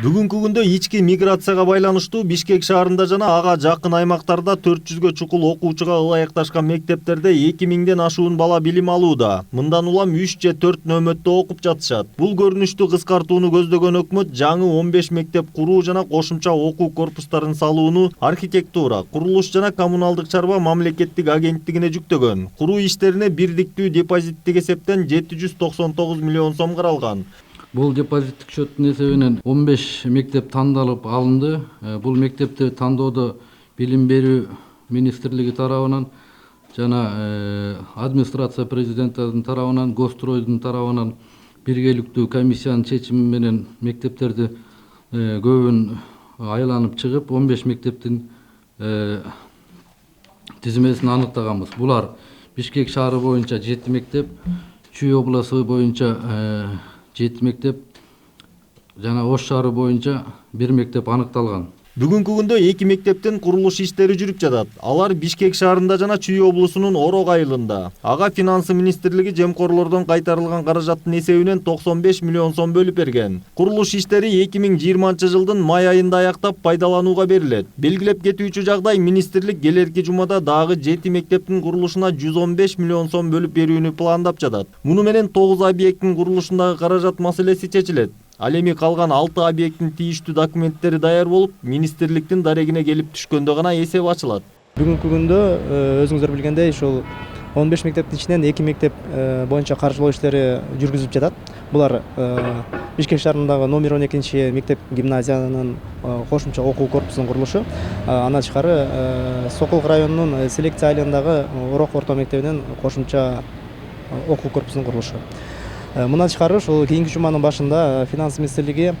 Бүгүнкү күндө ички миграцияга байланыштуу Бишкек шаарында жана ага жакын аймактарда 400гө чукул окуучуга ылайыкташкан мектептерде 2000ден ашуун бала билим алууда. Мындан улам 3 же 4 нөмөттө окуп жатышат. Бул көрүнүштү кыскартууну көздөгөн өкмөт жаңы 15 мектеп куруу жана кошумча окуу корпустарын салууну архитектура, курулуш жана коммуналдык чарба мамлекеттик агенттигине жүктөгөн. Куруу иштерине бирдиктүү депозиттик эсептен 799 миллион сом каралган. Бул депозиттик счеттун эсебинен 15 мектеп тандалып алынды. Бул мектепти тандоодо билим берүү министрлиги тарабынан жана администрация президенттин тарабынан, Госстройдун тарабынан биргеликтүү комиссиянын чечими менен мектептерди көбүн айланып чыгып, 15 мектептин тизмесин аныктаганбыз. Булар Бишкек шаары боюнча 7 мектеп, Чүй областы боюнча 7 мектеп жана Ош шаары боюнча 1 мектеп аныкталган. Бүгүнкү күндө 2 мектептин курулуш иштери жүрүп жатат. Алар Бишкек шаарында жана Чүй облусунун Орок айылында. Ага финансы министрлиги жемкорлордон кайтарылган каражаттын эсебинен 95 миллион сом бөлүп берген. Курулуш иштери 2020-жылдын май айында аяктап пайдаланууга берилет. Белгилеп кетүүчү жагдай, министрлик келерки жумада дагы 7 мектептин курулушуна 115 миллион сом бөлүп берүүнү пландап жатат. Муну менен 9 объекттин курулушундагы каражат маселеси чечилет. Ал эми калган 6 объекттин тийиштүү документтери даяр болуп, министрликтин дарегине келип түшкөндө гана эсеп ачылат. Бүгүнкү күндө өзүңүздөр билгендей, ушул 15 мектептин ичинен 2 мектеп боюнча каржылоо иштери жүргүзүлүп жатат. Булар Бишкек шаарындагы номер 12 мектеп гимназиянын кошумча окуу корпусунун курулушу, андан тышкары Сокулук районунун Селекция айылындагы Орок орто мектебинин кошумча окуу корпусунун курулушу. Мындан тышкары ушул кийинки жуманын башында финанс министрлиги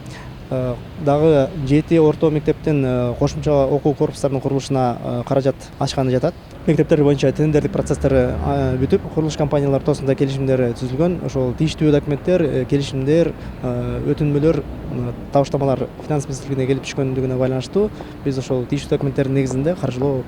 дагы 7 орто мектептин кошумча окуу корпустарынын курулушуна каражат ачканы жатат. Мектептер боюнча тендердик процесстери бүтүп, курулуш компаниялар тоосунда келишимдер түзүлгөн. Ошол тийиштүү документтер, келишимдер, өтүнмөлөр, табыштамалар финанс министрлигине келип түшкөндүгүнө байланыштуу биз ошол тийиштүү документтердин негизинде каржылоо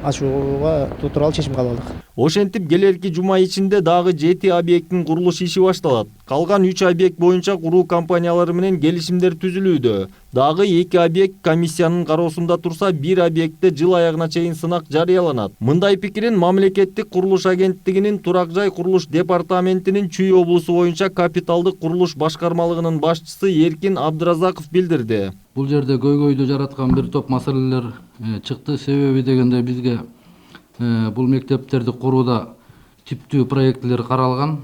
ачууга тууралуу чечим кабыл алдык. Ошентип келерки жума ичинде дагы 7 объекттин курулуш иши башталат. Калган 3 объект боюнча куруу компаниялары менен келишимдер түзүлүүдө. Дагы 2 объект комиссиянын кароосунда турса, 1 объектте жыл аягына чейин сынак жарыяланат. Мындай пикирин мамлекеттик курулуш агенттигинин Турак жай курулуш департаментинин Чүй облусу боюнча капиталдык курулуш башкармалыгынын башчысы Эркин Абдыразаков билдирди. Бул жерде көйгөйдү жараткан бир топ маселелер чыкты. Себеби дегенде бизге бул мектептерди курууда типтүү проектилер каралган.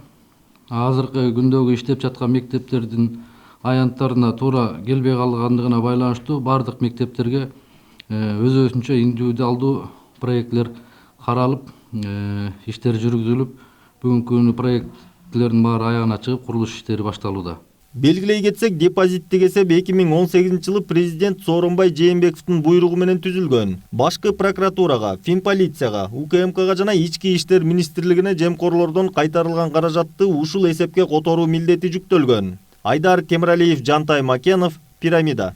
Азыркы күндөгү иштеп жаткан мектептердин аянттарына туура келбей калгандыгына байланыштуу бардык мектептерге өзүнчө индивидуалдуу проектилер каралып, иштер жүргүзүлүп, бүгүнкү күнү проектилердин баары аягына чыгып, курулуш иштери башталууда. Белгилей кетсек, депозиттик эсеп 2018-жылы президент Сооронбай Жээнбековдун буйругу менен түзүлгөн. Башкы прокуратурага, Финполицияга, УКМКга жана Ички иштер министрлигине жемкорлордон кайтарылган каражатты ушул эсепке которуу милдети жүктөлгөн. Айдар Темиралиев, Жантай Макенов, Пирамида.